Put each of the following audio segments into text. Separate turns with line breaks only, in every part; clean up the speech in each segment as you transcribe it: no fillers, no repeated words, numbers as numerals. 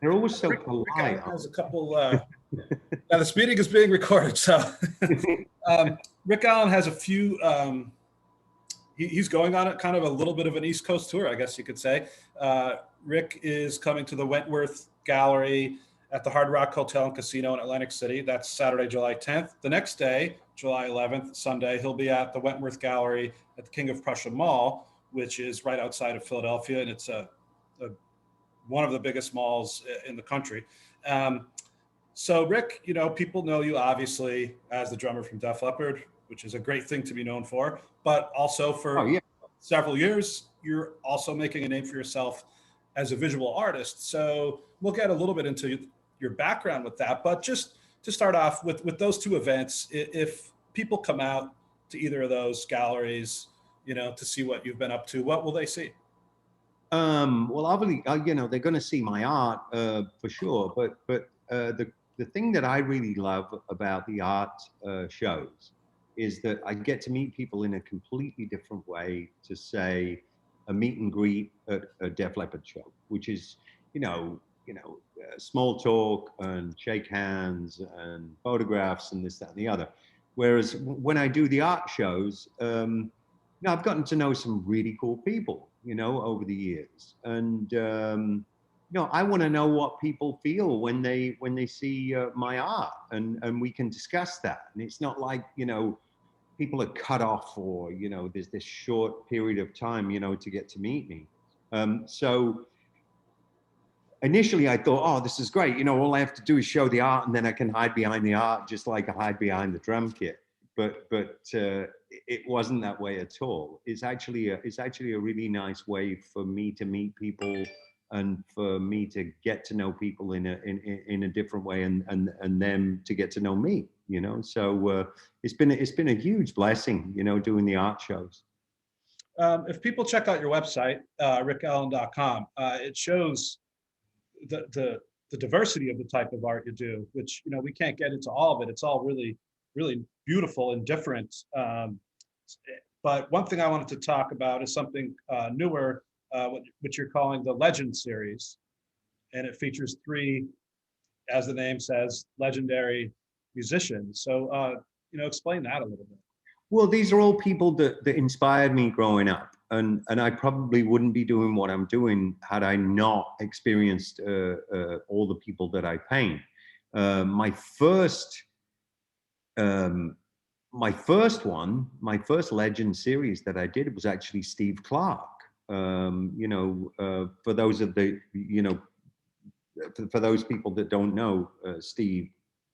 They're always so
Rick
polite.
Allen has a couple. Now the meeting is being recorded, so Rick Allen has a few. He's going on kind of a little bit of an East Coast tour, I guess you could say. Rick is coming to the Wentworth Gallery at the Hard Rock Hotel and Casino in Atlantic City. That's Saturday, July 10th. The next day, July 11th, Sunday, he'll be at the Wentworth Gallery at the King of Prussia Mall, which is right outside of Philadelphia, and it's one of the biggest malls in the country. So Rick, people know you obviously as the drummer from Def Leppard, which is a great thing to be known for, but also for several years, you're also making a name for yourself as a visual artist. So we'll get a little bit into your background with that, but just to start off with those two events, if people come out to either of those galleries, to see what you've been up to, what will they see?
Well, obviously, they're going to see my art for sure. But the thing that I really love about the art shows is that I get to meet people in a completely different way to, say, a meet and greet at a Def Leppard show, which is, small talk and shake hands and photographs and this, that, and the other. Whereas when I do the art shows, I've gotten to know some really cool people, over the years. And, I want to know what people feel when they see my art, and we can discuss that. And it's not like, people are cut off, or, there's this short period of time, to get to meet me. So initially I thought, oh, this is great. All I have to do is show the art, and then I can hide behind the art, just like I hide behind the drum kit. But it wasn't that way at all. It's actually a really nice way for me to meet people, and for me to get to know people in a different way, and them to get to know me. So it's been a huge blessing, doing the art shows.
If people check out your website, rickallen.com, it shows the diversity of the type of art you do, which we can't get into all of it. It's all really, really beautiful and different. But one thing I wanted to talk about is something newer, which you're calling the Legend series, and it features three, as the name says, legendary musicians. So explain that a little bit.
Well, these are all people that inspired me growing up, and I probably wouldn't be doing what I'm doing had I not experienced all the people that I paint. My first Legend series that I did was actually Steve Clark. For those of the, for those people that don't know, Steve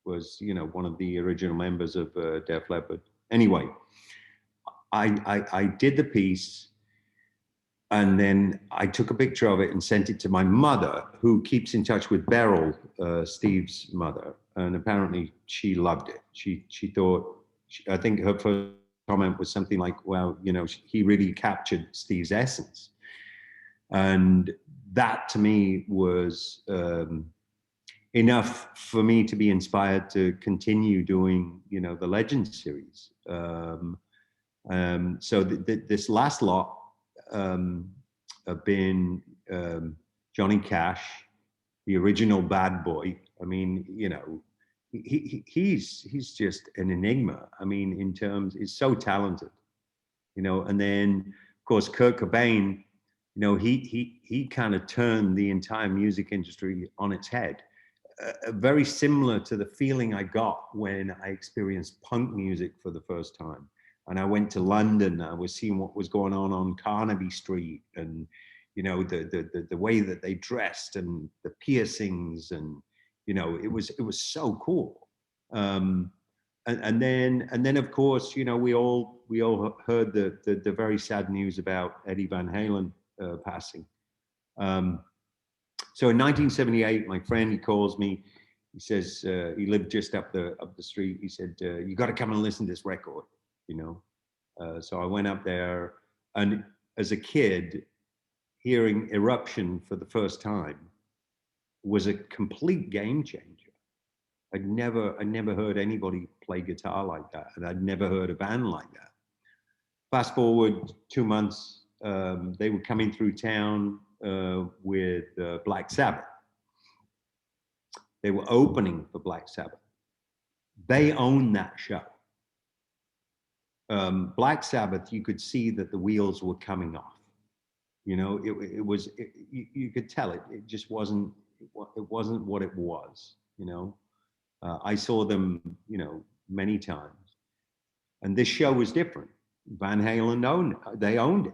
was, one of the original members of Def Leppard. Anyway, I did the piece, and then I took a picture of it and sent it to my mother, who keeps in touch with Beryl, Steve's mother, and apparently she loved it. She thought, I think her first comment was something like, well, he really captured Steve's essence. And that to me was enough for me to be inspired to continue doing, the Legend series. So this last lot have been Johnny Cash, the original bad boy. I mean, he's just an enigma. I mean, in terms, he's so talented, and then of course Kurt Cobain, he kind of turned the entire music industry on its head. Very similar to the feeling I got when I experienced punk music for the first time. And I went to London. I was seeing what was going on Carnaby Street, and the way that they dressed, and the piercings, and it was so cool. And then of course, we all heard the very sad news about Eddie Van Halen passing. So in 1978, my friend, he calls me. He says, he lived just up the street. He said, you got to come and listen to this record, So I went up there, and as a kid, hearing Eruption for the first time was a complete game changer. I'd never heard anybody play guitar like that, and I'd never heard a band like that. Fast forward 2 months, they were coming through town with Black Sabbath. They were opening for Black Sabbath. They owned that show. Black Sabbath, you could see that the wheels were coming off. You know, you could tell it. It just wasn't. It wasn't what it was. You know, I saw them, you know, many times, and this show was different. Van Halen they owned it.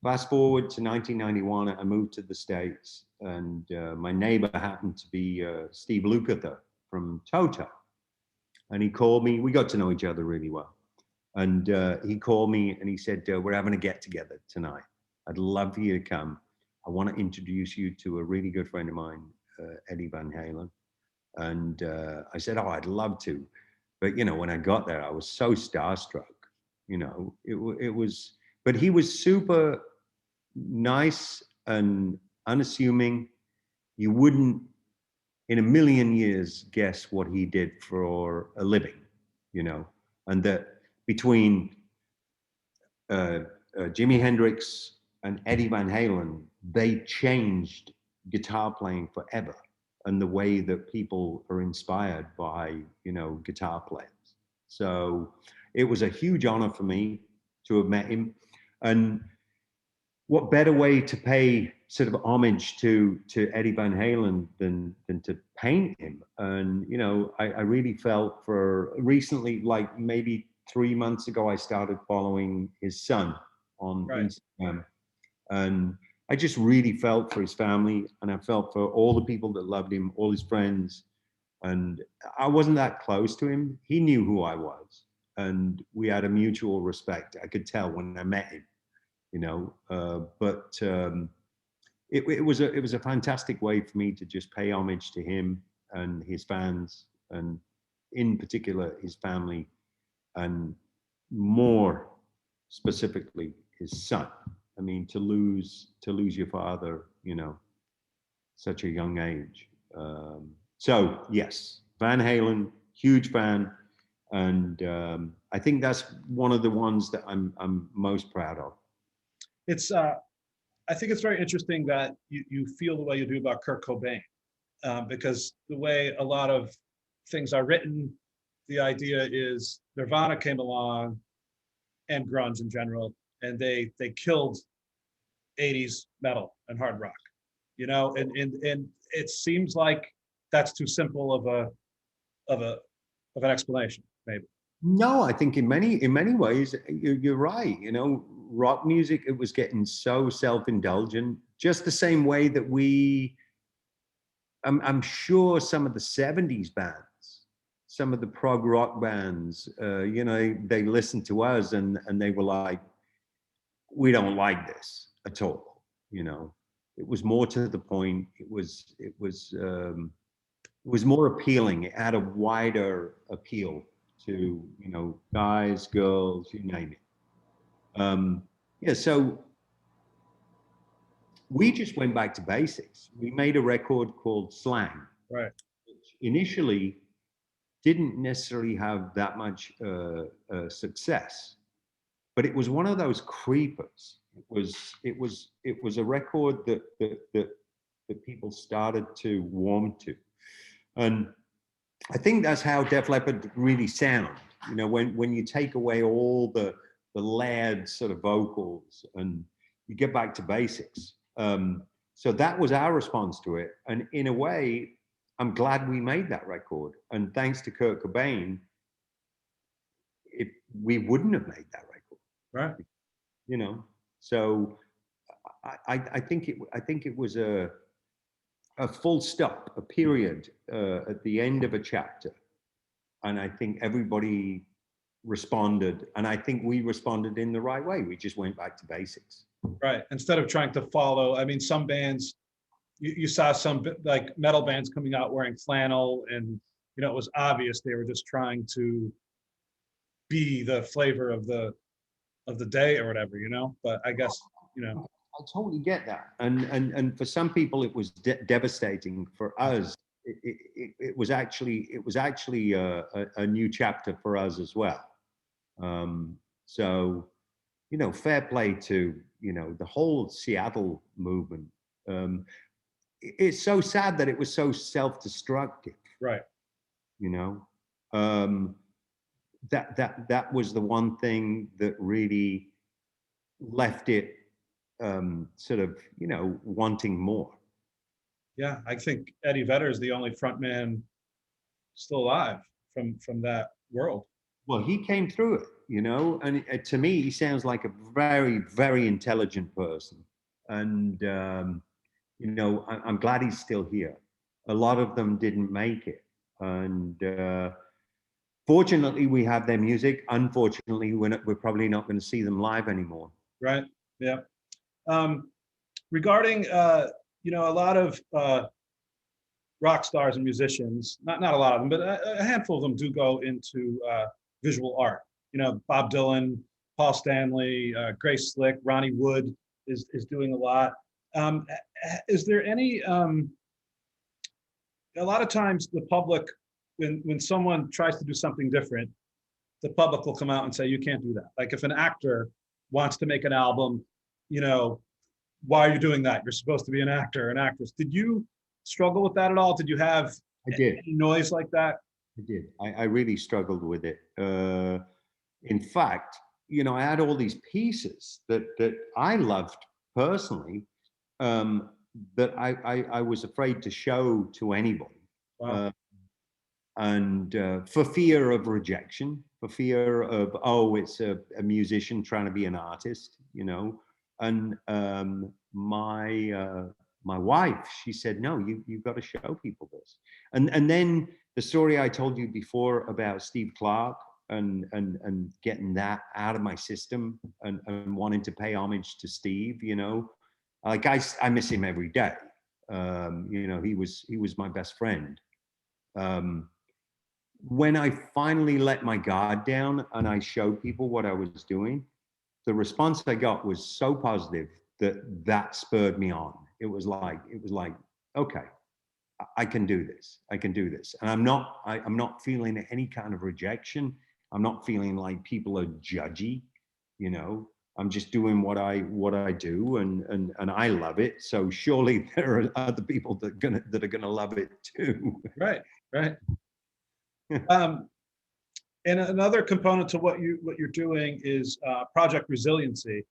Fast forward to 1991, I moved to the States, and my neighbor happened to be Steve Lukather from Toto, and he called me. We got to know each other really well, and he called me and he said, "We're having a get together tonight. I'd love for you to come. I want to introduce you to a really good friend of mine, Eddie Van Halen." And I said, "Oh, I'd love to." But, you know, when I got there, I was so starstruck, you know, it was, but he was super nice and unassuming. You wouldn't in a million years guess what he did for a living, you know, and that between Jimi Hendrix and Eddie Van Halen, they changed guitar playing forever and the way that people are inspired by, you know, guitar players. So it was a huge honor for me to have met him. And what better way to pay sort of homage to Eddie Van Halen than to paint him? And, you know, I really felt for recently, like maybe 3 months ago, I started following his son on Instagram. And I just really felt for his family, and I felt for all the people that loved him, all his friends. And I wasn't that close to him. He knew who I was, and we had a mutual respect. I could tell when I met him, you know. It was a fantastic way for me to just pay homage to him and his fans, and in particular his family, and more specifically his son. I mean, to lose your father, you know, such a young age. So yes, Van Halen, huge fan, and I think that's one of the ones that I'm most proud of.
It's I think it's very interesting that you feel the way you do about Kurt Cobain, because the way a lot of things are written, the idea is Nirvana came along and grunge in general, and they killed 80s metal and hard rock, you know, and it seems like that's too simple of an explanation, maybe.
No, I think in many ways you're right. You know, rock music, it was getting so self-indulgent, just the same way that I'm sure some of the 70s bands, some of the prog rock bands, you know, they listened to us and they were like, we don't like this at all. You know, it was more to the point. It was more appealing. It had a wider appeal to, you know, guys, girls, you name it. Yeah, so we just went back to basics. We made a record called Slang,
Right.
which initially didn't necessarily have that much success, but it was one of those creepers. It was a record that people started to warm to, and I think that's how Def Leppard really sound. You know, when you take away all the layered sort of vocals and you get back to basics. So that was our response to it, and in a way, I'm glad we made that record. And thanks to Kurt Cobain, we wouldn't have made that record,
right?
You know. So I think it was a full stop, a period at the end of a chapter, and I think everybody responded, and I think we responded in the right way. We just went back to basics.
Right. Instead of trying to follow, I mean, some bands, you saw some like metal bands coming out wearing flannel, and you know it was obvious they were just trying to be the flavor of the day or whatever, you know. But I guess, you know,
I totally get that, and for some people it was devastating. For us, it was actually a new chapter for us as well. So, you know, fair play to, you know, the whole Seattle movement. it's so sad that it was so self-destructive,
Right.
you know. That was the one thing that really left it sort of, you know, wanting more.
Yeah, I think Eddie Vedder is the only frontman still alive from that world.
Well, he came through it, you know, and to me, he sounds like a very, very intelligent person. And, you know, I'm glad he's still here. A lot of them didn't make it. And fortunately, we have their music. Unfortunately, we're probably not going to see them live anymore.
Right. Yeah. Regarding, you know, a lot of rock stars and musicians, not a lot of them, but a handful of them do go into visual art. You know, Bob Dylan, Paul Stanley, Grace Slick, Ronnie Wood is doing a lot. Is there any, a lot of times the public, when someone tries to do something different, the public will come out and say, you can't do that. Like if an actor wants to make an album, you know, why are you doing that? You're supposed to be an actor, an actress. Did you struggle with that at all? Did you have any noise like that?
I did. I really struggled with it. In fact, you know, I had all these pieces that I loved personally, that I was afraid to show to anybody.
Wow.
And for fear of rejection, for fear of, oh, it's a musician trying to be an artist, you know. And my wife, she said, no, you've got to show people this. And then the story I told you before about Steve Clark and getting that out of my system and wanting to pay homage to Steve, you know, like I miss him every day. You know, he was my best friend. When I finally let my guard down and I showed people what I was doing, the response I got was so positive that spurred me on. It was like, okay, I can do this. I can do this. And I'm not feeling any kind of rejection. I'm not feeling like people are judgy, you know. I'm just doing what I do, and I love it. So surely there are other people that are gonna love it too.
Right, right. And another component to what you're doing is Project Resiliency.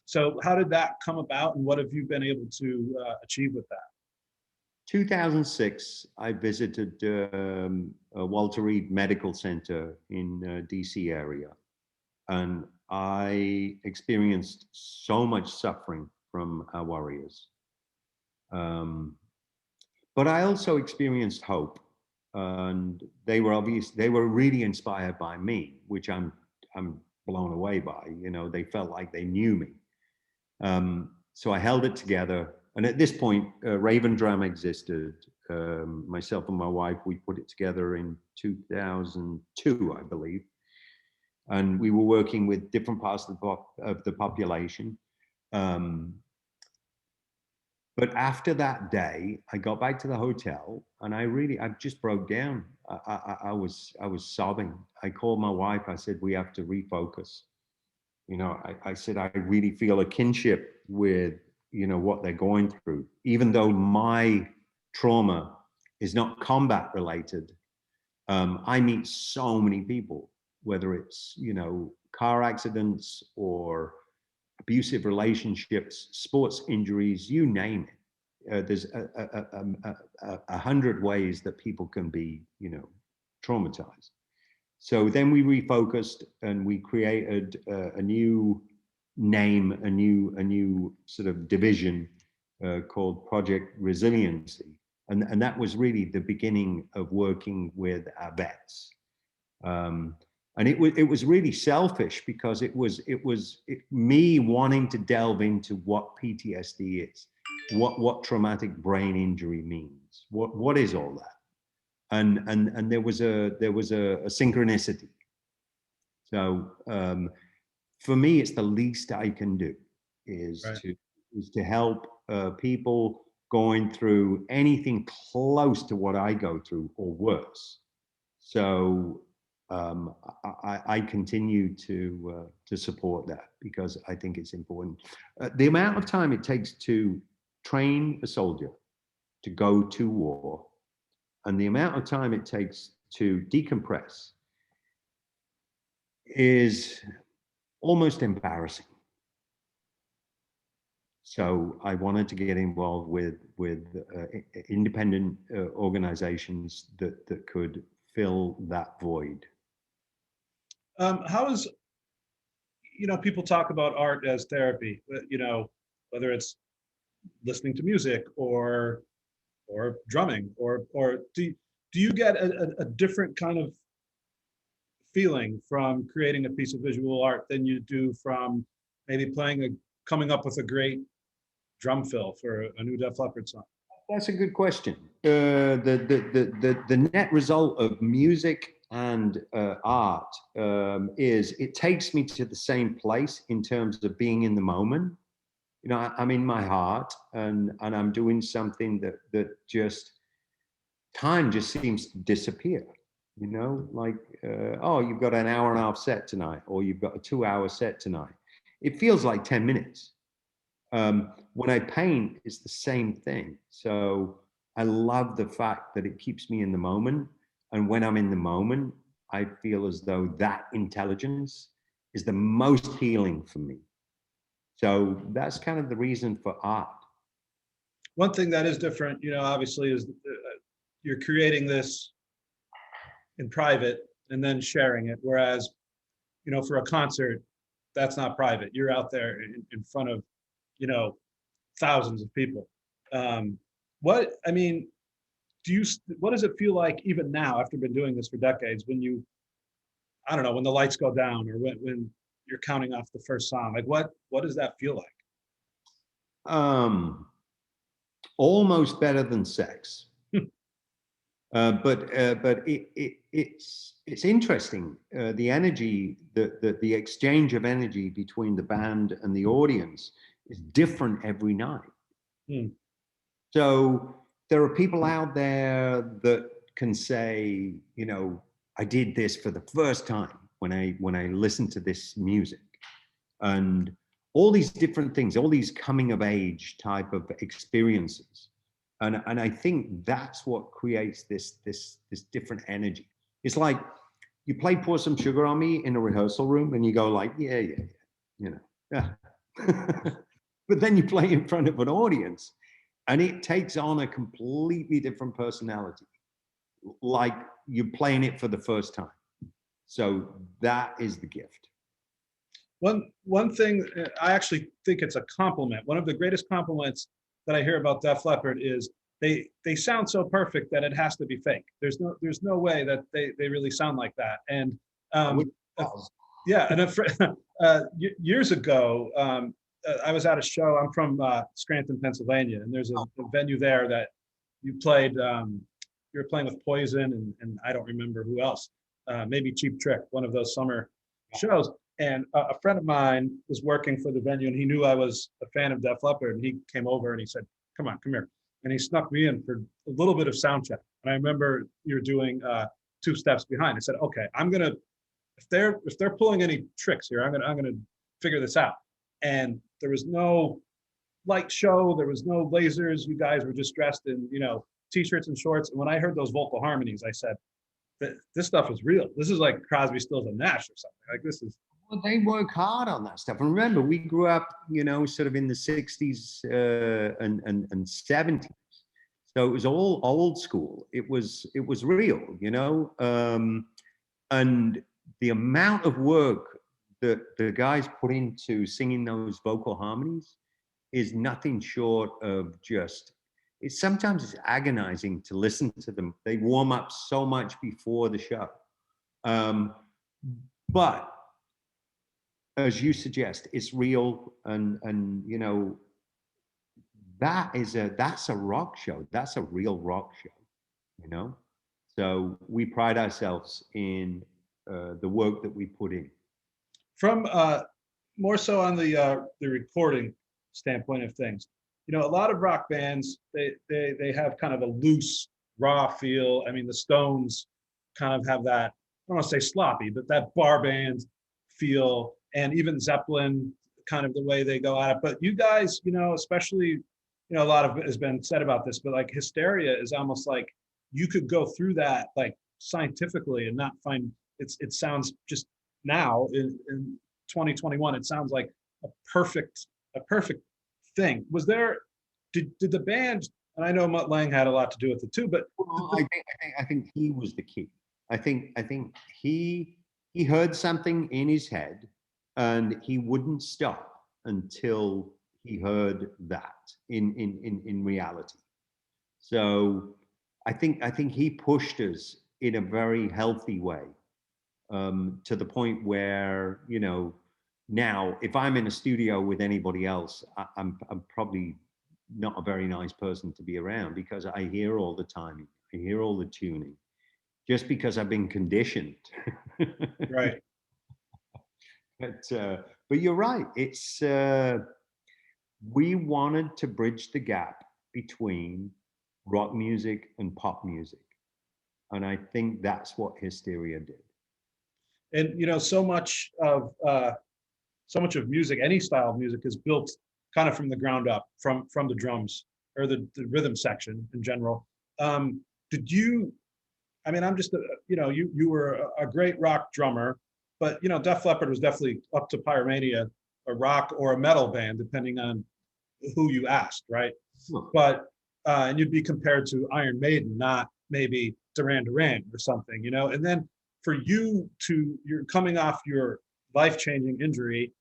So how did that come about, and what have you been able to achieve with that?
2006, I visited Walter Reed Medical Center in DC area, and I experienced so much suffering from our warriors. But I also experienced hope, and they were really inspired by me, which I'm blown away by. You know, they felt like they knew me. So I held it together. And at this point, Raven Drum existed. Myself and my wife, we put it together in 2002, I believe. And we were working with different parts of the population. But after that day, I got back to the hotel and I just broke down. I was sobbing. I called my wife. I said, we have to refocus. You know, I said, I really feel a kinship with, you know, what they're going through, even though my trauma is not combat related. I meet so many people, whether it's, you know, car accidents or abusive relationships, sports injuries, you name it. There's 100 ways that people can be, you know, traumatized. So then we refocused and we created a new name, a new sort of division called Project Resiliency. And that was really the beginning of working with our vets. And it was really selfish because it was me wanting to delve into what PTSD is, what traumatic brain injury means, what is all that, and there was a synchronicity. So for me, it's the least I can do is
Right.
to help people going through anything close to what I go through or worse. So I continue to support that because I think it's important. The amount of time it takes to train a soldier to go to war, and the amount of time it takes to decompress is almost embarrassing. So I wanted to get involved with independent organizations that could fill that void.
How is, people talk about art as therapy, whether it's listening to music or drumming, or do you get a different kind of feeling from creating a piece of visual art than you do from maybe coming up with a great drum fill for a new Def Leppard song?
That's a good question. The net result of music and art is it takes me to the same place in terms of being in the moment. I'm in my heart, and I'm doing something that just time just seems to disappear. Like, oh, you've got an hour and a half set tonight, or you've got a 2-hour set tonight. It feels like 10 minutes. When I paint, it's the same thing. So I love the fact that it keeps me in the moment. And when I'm in the moment, I feel as though that intelligence is the most healing for me. So that's kind of the reason for art.
One thing that is different, obviously, is you're creating this in private and then sharing it. Whereas, for a concert, that's not private. You're out there in front of, thousands of people. What does it feel like even now, after been doing this for decades, when I don't know, when the lights go down, or when you're counting off the first song, like what does that feel like?
Almost better than sex. But it's interesting. The energy, the exchange of energy between the band and the audience is different every night. So there are people out there that can say, I did this for the first time when I listened to this music, and all these different things, all these coming of age type of experiences. And I think that's what creates this different energy. It's like you play Pour Some Sugar on Me in a rehearsal room and you go like, yeah. But then you play in front of an audience and it takes on a completely different personality, like you're playing it for the first time. So that is the gift.
One thing, I actually think it's a compliment. One of the greatest compliments that I hear about Def Leppard is they sound so perfect that it has to be fake. There's no way that they really sound like that. And yeah, and years ago, I was at a show. I'm from Scranton, Pennsylvania, and there's a venue there that you played. You were playing with Poison, and I don't remember who else. Maybe Cheap Trick, one of those summer shows. And a friend of mine was working for the venue, and he knew I was a fan of Def Leppard, and he came over and he said, come here. And he snuck me in for a little bit of sound check. And I remember you were doing 2 steps behind. I said, okay, if they're pulling any tricks here, I'm gonna figure this out. And there was no light show, there was no lasers. You guys were just dressed in, t-shirts and shorts. And when I heard those vocal harmonies, I said, this stuff is real. This is like Crosby, Stills, and Nash or something. Like this is.
Well, they work hard on that stuff. And remember, we grew up, sort of in the 60s and 70s. So it was all old school. It was real, and the amount of work that the guys put into singing those vocal harmonies is nothing short of sometimes it's agonizing to listen to them. They warm up so much before the show. But as you suggest, it's real, and that's a rock show. That's a real rock show, So we pride ourselves in the work that we put in.
From more so on the recording standpoint of things, a lot of rock bands they have kind of a loose, raw feel. I mean, the Stones kind of have that, I don't want to say sloppy, but that bar band feel, and even Zeppelin, kind of the way they go at it. But you guys, especially, you know, a lot of has been said about this, but like Hysteria is almost like you could go through that like scientifically and not find it sounds just now in 2021, it sounds like a perfect thing. Was there did the band, and I know Mutt Lang had a lot to do with it too, but
Well, I think he was the key. I think he heard something in his head, and he wouldn't stop until he heard that in reality. So I think he pushed us in a very healthy way, to the point where, you know, now if I'm in a studio with anybody else, I'm probably not a very nice person to be around, because I hear all the timing, I hear all the tuning, just because I've been conditioned.
right.
But you're right. It's we wanted to bridge the gap between rock music and pop music, and I think that's what Hysteria did.
And you know, so much of music, any style of music, is built kind of from the ground up, from the drums or the rhythm section in general. Did you? I mean, I'm just you know, you were a great rock drummer, but you know, Def Leppard was definitely up to Pyromania, a rock or a metal band, depending on who you asked, right?
Sure.
But and you'd be compared to Iron Maiden, not maybe Duran Duran or something, you know. And then for you to, you're coming off your life-changing injury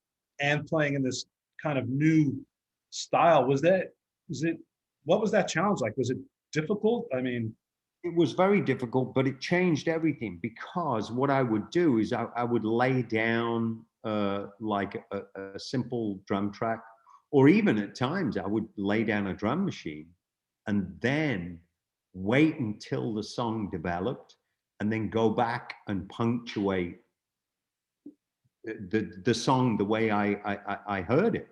and playing in this kind of new style. Was it what was that challenge like? Was it difficult? I mean,
It was very difficult, but it changed everything, because what I would do is I would lay down like a simple drum track, or even at times I would lay down a drum machine and then wait until the song developed, and then go back and punctuate the song the way I heard it.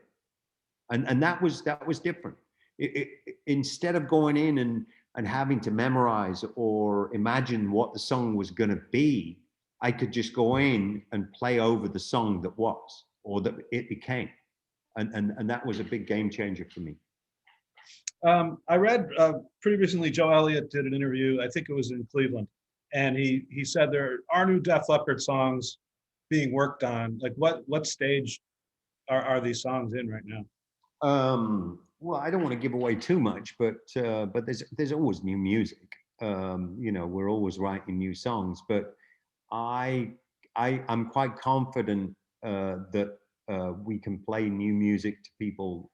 And that was different. Instead of going in and having to memorize or imagine what the song was going to be, I could just go in and play over the song that was, or that it became, and that was a big game changer for me.
I read pretty recently, Joe Elliott did an interview, I think it was in Cleveland, and he said there are new Def Leppard songs being worked on. Like what stage are these songs in right now?
Well, I don't want to give away too much, but there's always new music. You know, we're always writing new songs, but I I'm quite confident that we can play new music to people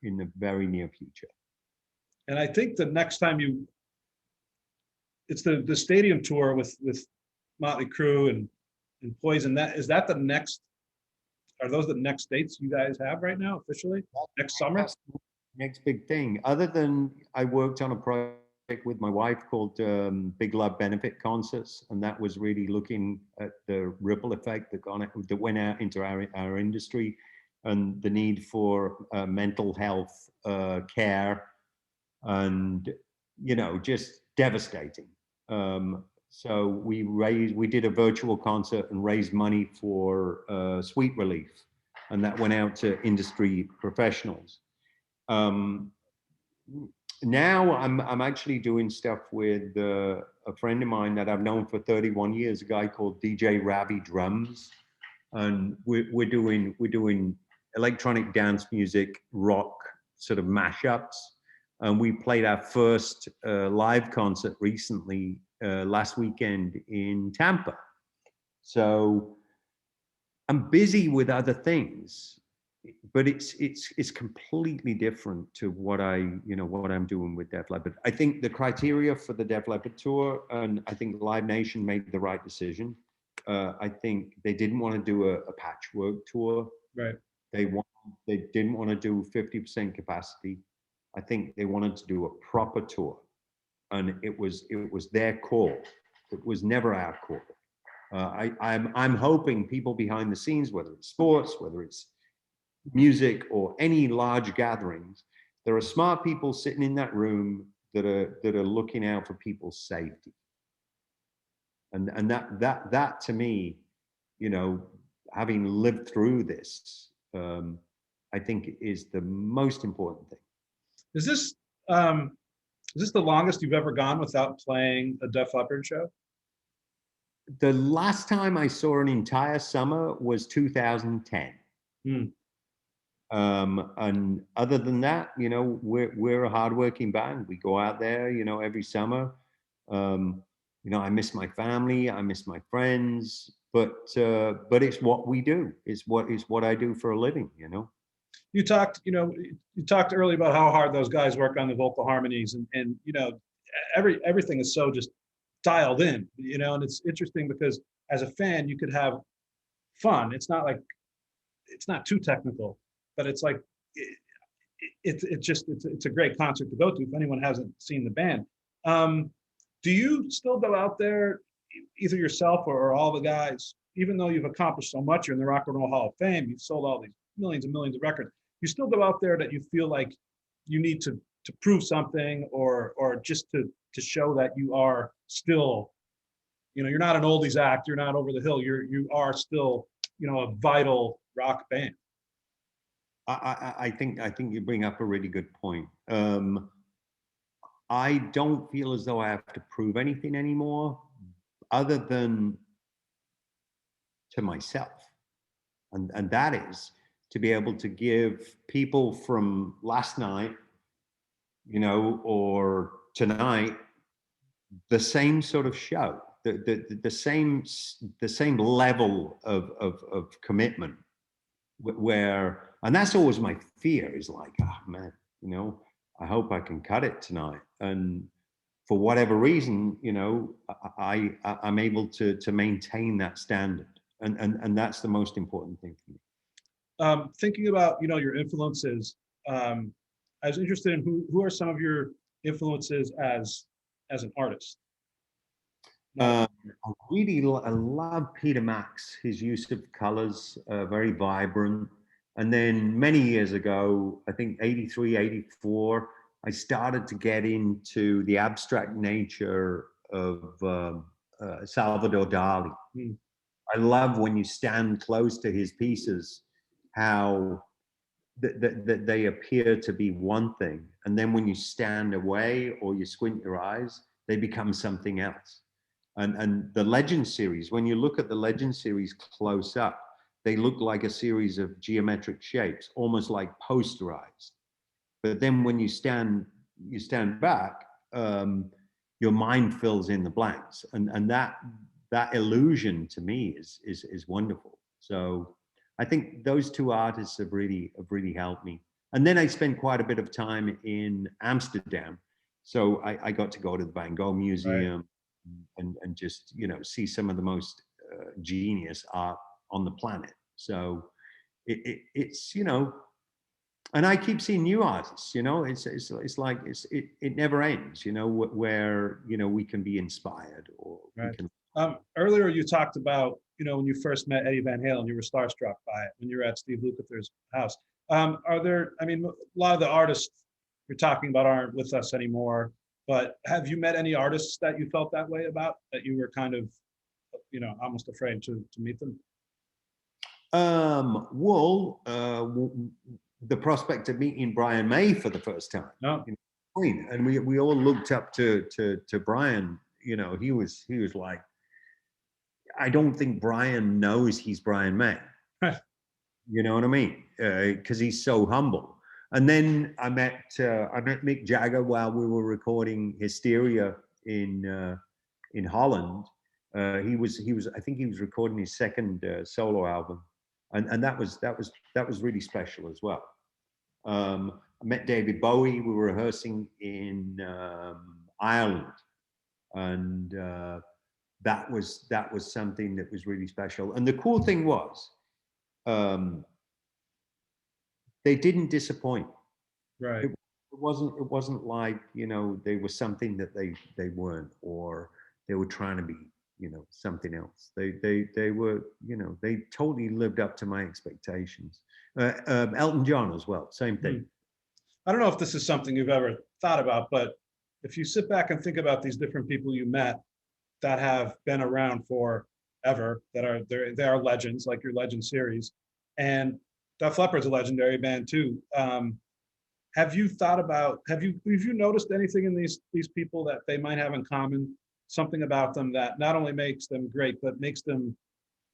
in the very near future.
And I think the next time it's the stadium tour with Motley Crue and Poison. That is that the next? Are those the next dates you guys have right now officially? Next summer?
That's the next big thing. Other than I worked on a project with my wife called Big Love Benefit Concerts, and that was really looking at the ripple effect that went out into our industry, and the need for mental health care, and you know, just devastating. So we did a virtual concert and raised money for Sweet Relief, and that went out to industry professionals. Um, Now I'm actually doing stuff with a friend of mine that I've known for 31 years, a guy called DJ Ravi Drums, and we're doing electronic dance music, rock sort of mashups, and we played our first live concert recently last weekend in Tampa. So I'm busy with other things, but it's completely different to what what I'm doing with Def Leppard. I think the criteria for the Def Leppard tour, and I think Live Nation made the right decision. I think they didn't want to do a patchwork tour.
Right.
They didn't want to do 50% capacity. I think they wanted to do a proper tour, and it was their call. It was never our call. I'm hoping people behind the scenes, whether it's sports, whether it's music, or any large gatherings, there are smart people sitting in that room that are looking out for people's safety. And that to me, you know, having lived through this, I think is the most important thing.
Is this the longest you've ever gone without playing a Def Leppard show?
The last time I saw an entire summer was 2010.
Hmm.
And other than that, we're a hardworking band. We go out there, every summer. I miss my family, I miss my friends, but it's what we do. It's what I do for a living.
You talked earlier about how hard those guys work on the vocal harmonies, and everything is so just dialed in, and it's interesting because as a fan, you could have fun. It's not too technical, but it's like it's a great concert to go to if anyone hasn't seen the band. Do you still go out there, either yourself or all the guys, even though you've accomplished so much, you're in the Rock and Roll Hall of Fame, you've sold all these millions and millions of records, you still go out there that you feel like you need to prove something, or just to show that you are still, you're not an oldies act, you're not over the hill, you are still, a vital rock band?
I think you bring up a really good point. I don't feel as though I have to prove anything anymore, other than to myself, and that is to be able to give people from last night, or tonight, the same sort of show, the same level of commitment, where, and that's always my fear, is like, oh man, I hope I can cut it tonight. And for whatever reason, I'm able to maintain that standard, and that's the most important thing for me.
Thinking about your influences, I was interested in who are some of your influences as an artist.
I love Peter Max, his use of colors, very vibrant. And then many years ago, I think 83, 84, I started to get into the abstract nature of Salvador Dali.
Mm.
I love when you stand close to his pieces, how that they appear to be one thing, and then when you stand away or you squint your eyes, they become something else. And the Legend series, when you look at the Legend series close up, they look like a series of geometric shapes, almost like posterized. But then when you stand back, your mind fills in the blanks, and that illusion to me is wonderful. So I think those two artists have really helped me. And then I spent quite a bit of time in Amsterdam, so I got to go to the Van Gogh Museum, right, and just see some of the most genius art on the planet. So it's and I keep seeing new artists. It's like it never ends. Where we can be inspired, or
right.
We can.
Earlier you talked about when you first met Eddie Van Halen, you were starstruck by it when you were at Steve Lukather's house. Are there? I mean, a lot of the artists you're talking about aren't with us anymore. But have you met any artists that you felt that way about, that you were kind of, almost afraid to meet them?
Well, the prospect of meeting Brian May for the first time.
No.
And we all looked up to Brian. He was like, I don't think Brian knows he's Brian May. You know what I mean? Because he's so humble. And then I met Mick Jagger while we were recording Hysteria in Holland. He was I think he was recording his second solo album, and that was really special as well. I met David Bowie. We were rehearsing in Ireland, and that was something that was really special. And the cool thing was, they didn't disappoint.
Right.
It wasn't like they were something that they weren't, or they were trying to be something else. They were they totally lived up to my expectations. Elton John as well, same thing.
I don't know if this is something you've ever thought about, but if you sit back and think about these different people you met that have been around forever, they are legends, like your Legend series, and Def Leppard's a legendary band too. have you thought about, have you noticed anything in these people that they might have in common, something about them that not only makes them great, but makes them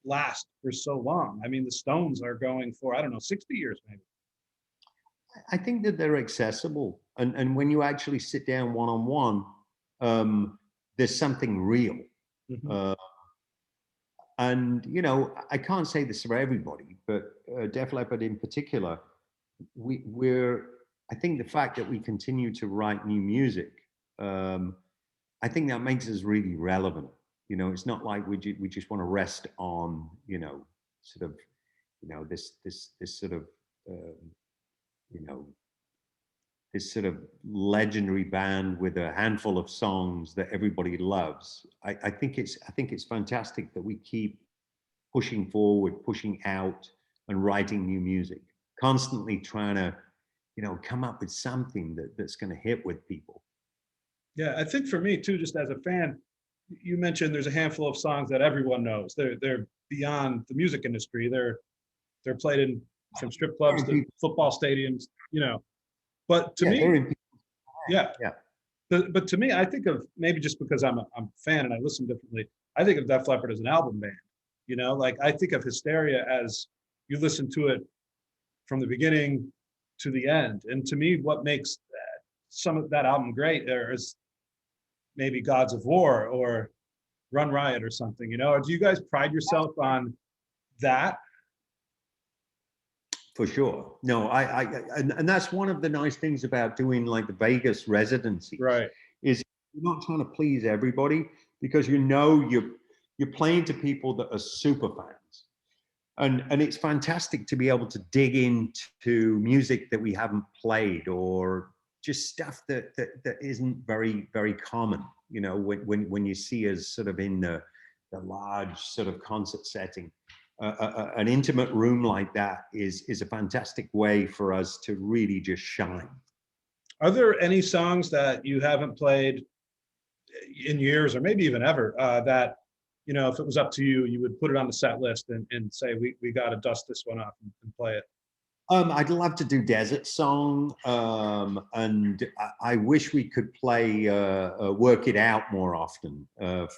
last for so long? I mean, the Stones are going for, I don't know, 60 years maybe.
I think that they're accessible, and when you actually sit down one on one, there's something real.
Mhm.
And you know, I can't say this for everybody, but Def Leppard in particular, we're. I think the fact that we continue to write new music, I think that makes us really relevant. You know, it's not like we just want to rest on, you know, sort of, you know, this sort of, you know, this sort of legendary band with a handful of songs that everybody loves. I think it's fantastic that we keep pushing forward, pushing out, and writing new music, constantly trying to, you know, come up with something that's going to hit with people.
Yeah, I think for me too, just as a fan, you mentioned there's a handful of songs that everyone knows. They're beyond the music industry. They're played in from strip clubs to football stadiums, you know. But to me, yeah,
yeah.
But to me, I think of, maybe just because I'm a fan and I listen differently, I think of Def Leppard as an album band. You know, like I think of Hysteria as you listen to it from the beginning to the end. And to me, what makes some of that album great is maybe Gods of War or Run Riot or something, you know? Or do you guys pride yourself on that?
For sure. No, and that's one of the nice things about doing like the Vegas residencies,
Right.
is you're not trying to please everybody, because you know you're playing to people that are super fans. And it's fantastic to be able to dig into music that we haven't played, or just stuff that isn't very common. You know, when you see us sort of in the large sort of concert setting, an intimate room like that is a fantastic way for us to really just shine.
Are there any songs that you haven't played in years, or maybe even ever, that, you know, if it was up to you, you would put it on the set list and say, we got to dust this one off and play it?
I'd love to do Desert Song, and I wish we could play Work It Out more often,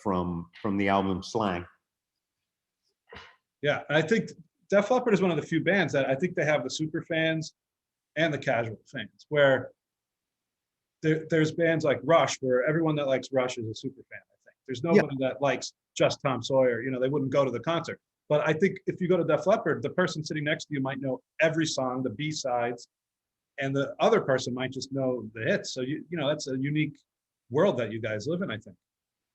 from the album Slang.
Yeah, I think Def Leppard is one of the few bands that I think they have the super fans and the casual fans, where there's bands like Rush, where everyone that likes Rush is a super fan. I think there's nobody that likes just Tom Sawyer. You know, they wouldn't go to the concert. But I think if you go to Def Leppard, the person sitting next to you might know every song, the B-sides, and the other person might just know the hits. So you know, that's a unique world that you guys live in, I think.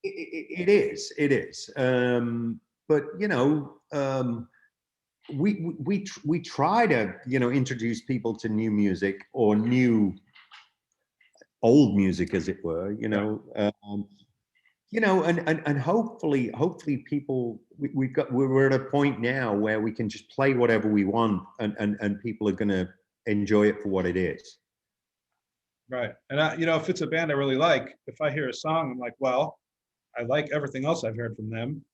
It is. It is. But you know, we try to, you know, introduce people to new music, or new old music, as it were. You know, and hopefully people, we're at a point now where we can just play whatever we want, and people are going to enjoy it for what it is.
Right. And you know, if it's a band I really like, if I hear a song, I'm like, well, I like everything else I've heard from them.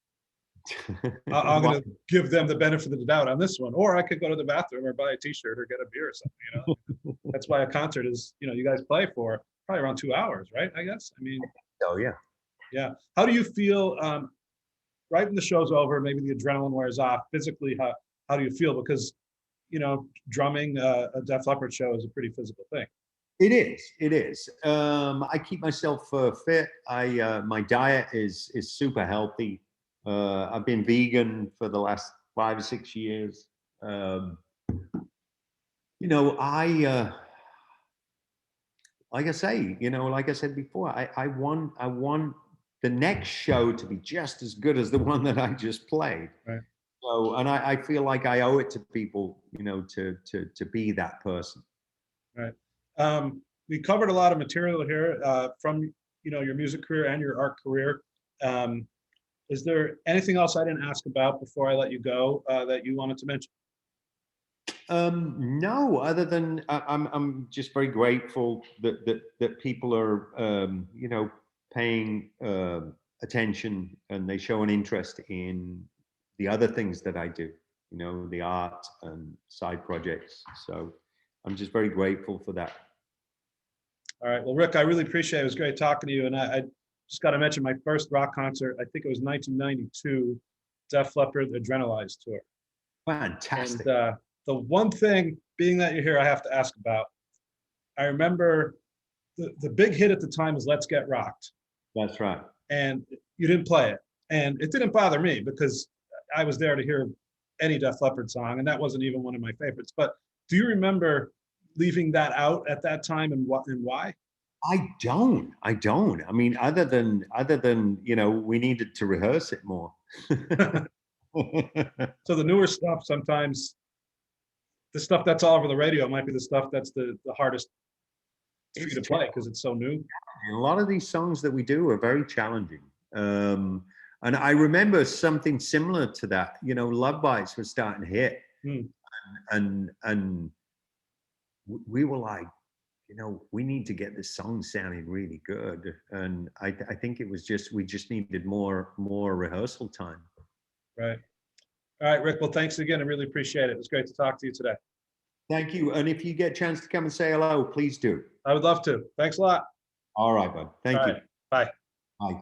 I'm going to give them the benefit of the doubt on this one. Or I could go to the bathroom or buy a t-shirt or get a beer or something, you know. That's why a concert is, you know, you guys play for probably around 2 hours, right? I guess. I mean,
Oh yeah.
Yeah. How do you feel right when the show's over, maybe the adrenaline wears off physically? How do you feel? Because, you know, drumming a Def Leppard show is a pretty physical thing.
It is. It is. I keep myself fit. My diet is super healthy. I've been vegan for the last 5 or 6 years. You know, like I say, you know, like I said before, I want the next show to be just as good as the one that I just played.
Right.
So, and I feel like I owe it to people, you know, to be that person.
Right. We covered a lot of material here from, you know, your music career and your art career. Is there anything else I didn't ask about before I let you go that you wanted to mention?
No, other than I'm just very grateful that people are, you know, paying attention, and they show an interest in the other things that I do, you know, the art and side projects. So I'm just very grateful for that.
All right. Well, Rick, I really appreciate it. It was great talking to you. And I just got to mention my first rock concert. I think it was 1992, Def Leppard Adrenalize tour.
Fantastic.
And the one thing, being that you're here, I have to ask about. I remember the big hit at the time was "Let's Get Rocked."
That's right.
And you didn't play it, and it didn't bother me because I was there to hear any Def Leppard song, and that wasn't even one of my favorites. But do you remember leaving that out at that time, and what and why?
I don't. I mean, other than we needed to rehearse it more.
So the newer stuff, sometimes the stuff that's all over the radio might be the stuff that's the hardest for you to play because it's so new.
A lot of these songs that we do are very challenging. And I remember something similar to that. Love Bites was starting to hit, and we were like, we need to get this song sounding really good. And I think it was we just needed more rehearsal time.
Right. All right, Rick. Well, thanks again. I really appreciate it. It was great to talk to you today.
Thank you. And if you get a chance to come and say hello, please do.
I would love to. Thanks a lot.
All right, bud. Thank you.
Bye.
Bye.